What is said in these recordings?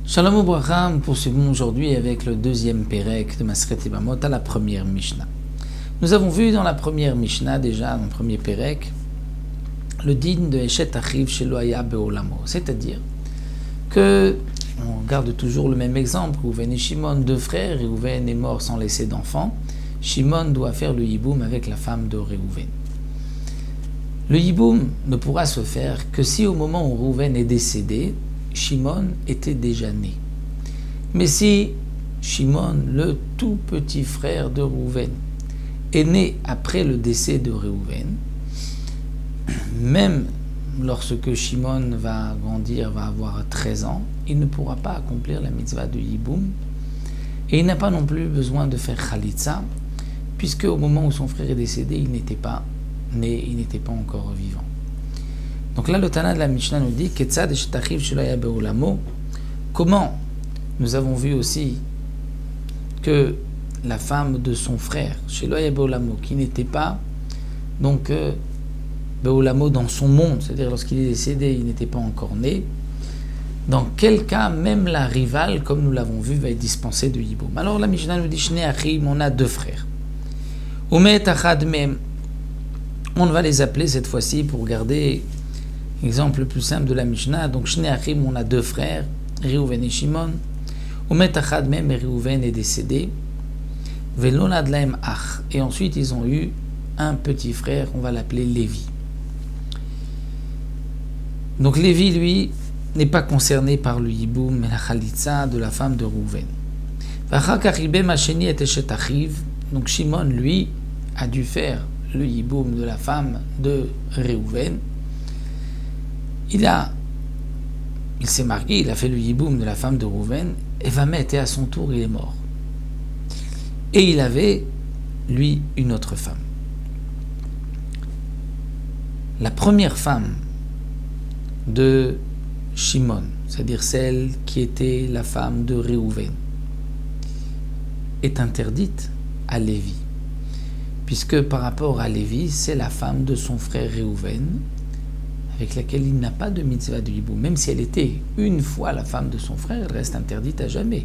Shalom Ubracha, nous poursuivons aujourd'hui avec le deuxième Pérek de Maseret Yevamot à la première Mishnah. Nous avons vu dans la première Mishnah, déjà dans le premier Pérek, le din de Eshet Achiv Shelo Haya Be'olamo, c'est-à-dire que, on garde toujours le même exemple, Reuven et Shimon, deux frères, et Reuven est mort sans laisser d'enfant. Shimon doit faire le yiboum avec la femme de Reuven. Le yiboum ne pourra se faire que si au moment où Reuven est décédé, Shimon était déjà né. Mais si Shimon, le tout petit frère de Reuven, est né après le décès de Reuven, même lorsque Shimon va grandir, va avoir 13 ans, il ne pourra pas accomplir la mitzvah de Yiboum, et il n'a pas non plus besoin de faire Khalitsa, puisque au moment où son frère est décédé, il n'était pas né, il n'était pas encore vivant. Donc là, le Tana de la Mishnah nous dit Ketzad Eshet Achiv Shelo Haya Be'olamo. Comment nous avons vu aussi que la femme de son frère, Shelo Haya Be'olamo, qui n'était pas donc Be'olamo dans son monde, c'est-à-dire lorsqu'il est décédé, il n'était pas encore né. Dans quel cas, même la rivale, comme nous l'avons vu, va être dispensée de Yiboum. Alors la Mishnah nous dit Shnei Achim, on a deux frères. Umet Achad Mem, on va les appeler cette fois-ci pour garder exemple le plus simple de la Mishnah. Donc, Shnei Achim, on a deux frères, Reuven et Shimon. Umet Achad Mem, et Reuven est décédé. Velo nolad lahem ach. Et ensuite, ils ont eu un petit frère, on va l'appeler Lévi. Donc, Lévi, lui, n'est pas concerné par le Yiboum, mais la Khalitsa de la femme de Reuven. V'achar kach ibem hasheni et Eshet Achiv. Donc, Shimon, lui, a dû faire le Yiboum de la femme de Reuven. Il s'est marié, il a fait le yiboum de la femme de Reuven, et va mettre, et à son tour, il est mort. Et il avait, lui, une autre femme. La première femme de Shimon, c'est-à-dire celle qui était la femme de Reuven, est interdite à Lévi, puisque par rapport à Lévi, c'est la femme de son frère Reuven, avec laquelle il n'a pas de mitzvah de yiboum. Même si elle était une fois la femme de son frère, elle reste interdite à jamais.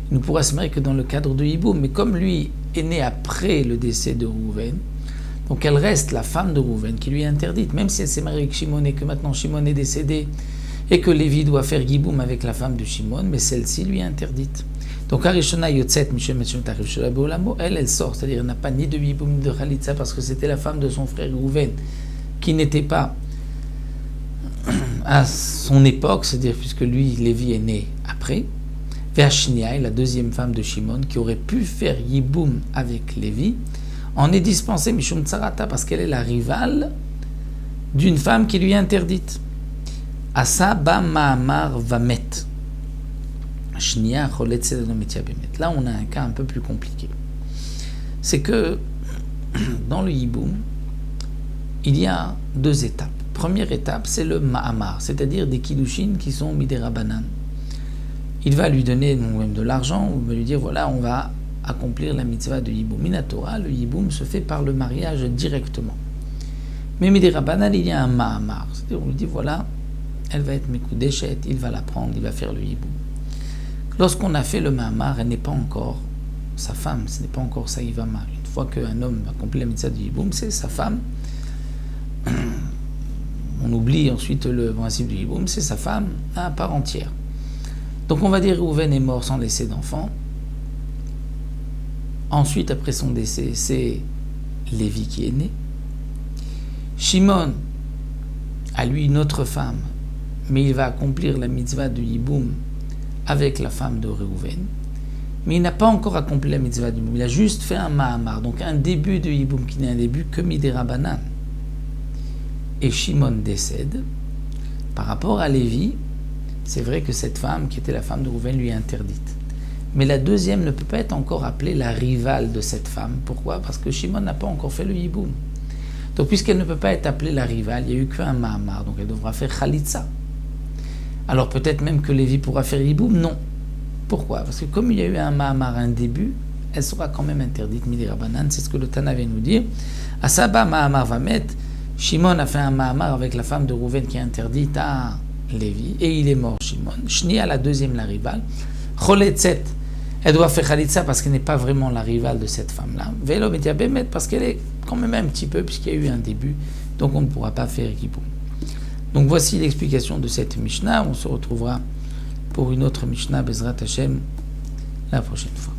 Il ne pourra se marier que dans le cadre de yiboum. Mais comme lui est né après le décès de Reuven, donc elle reste la femme de Reuven qui lui est interdite. Même si elle s'est mariée avec Shimon et que maintenant Shimon est décédé et que Lévi doit faire yiboum avec la femme de Shimon, mais celle-ci lui est interdite. Donc Arishona Yotzet Mishem Meshem Tarif Shela Be'olamo, elle sort, c'est-à-dire elle n'a pas ni de yiboum ni de khalitsa parce que c'était la femme de son frère Reuven qui n'était pas à son époque, c'est-à-dire puisque lui, Lévi est né après, Ve'ashnia, la deuxième femme de Shimon, qui aurait pu faire Yiboum avec Lévi, en est dispensée Mishum Tsarata, parce qu'elle est la rivale d'une femme qui lui est interdite. Asa ba ma'amar vamet. Shnia cholet sedanometia bemet. Là, on a un cas un peu plus compliqué. C'est que dans le Yiboum, il y a deux étapes. Première étape, c'est le ma'amar, c'est-à-dire des kiddushin qui sont midera banan. Il va lui donner même de l'argent, ou va lui dire voilà, on va accomplir la mitzvah de Yiboum. Minatora, le Yiboum se fait par le mariage directement. Mais midera banan, il y a un ma'amar, c'est-à-dire on lui dit voilà, elle va être mekudeshet, il va la prendre, il va faire le Yiboum. Lorsqu'on a fait le ma'amar, elle n'est pas encore sa femme, ce n'est pas encore sa yivama. Une fois qu'un homme accomplit la mitzvah de Yiboum, c'est sa femme. On oublie ensuite le principe du Yiboum, c'est sa femme à part entière. Donc on va dire Reuven est mort sans laisser d'enfant. Ensuite, après son décès, c'est Lévi qui est né. Shimon a lui une autre femme, mais il va accomplir la mitzvah de Yiboum avec la femme de Reuven. Mais il n'a pas encore accompli la mitzvah de Yiboum, il a juste fait un ma'amar, donc un début de Yiboum qui n'est un début que midera banan. Et Shimon décède. Par rapport à Lévi, c'est vrai que cette femme, qui était la femme de Reuven, lui est interdite. Mais la deuxième ne peut pas être encore appelée la rivale de cette femme. Pourquoi ? Parce que Shimon n'a pas encore fait le Yiboum. Donc puisqu'elle ne peut pas être appelée la rivale, il n'y a eu qu'un ma'amar, donc elle devra faire Khalitsa. Alors peut-être même que Lévi pourra faire Yiboum ? Non. Pourquoi ? Parce que comme il y a eu un ma'amar, un début, elle sera quand même interdite, Midi Rabanan. C'est ce que le Tana vient nous dire. Asaba Mahamar Vamet, Shimon a fait un Mahamar avec la femme de Rouven qui est interdite à Lévi, et il est mort, Shimon. Shnia, la deuxième, la rivale. Choletzet, elle doit faire Khalitsa parce qu'elle n'est pas vraiment la rivale de cette femme-là. Velo Betiabemet, parce qu'elle est quand même un petit peu, puisqu'il y a eu un début, donc on ne pourra pas faire Kippour. Donc voici l'explication de cette Mishnah. On se retrouvera pour une autre Mishnah, Bezrat Hashem, la prochaine fois.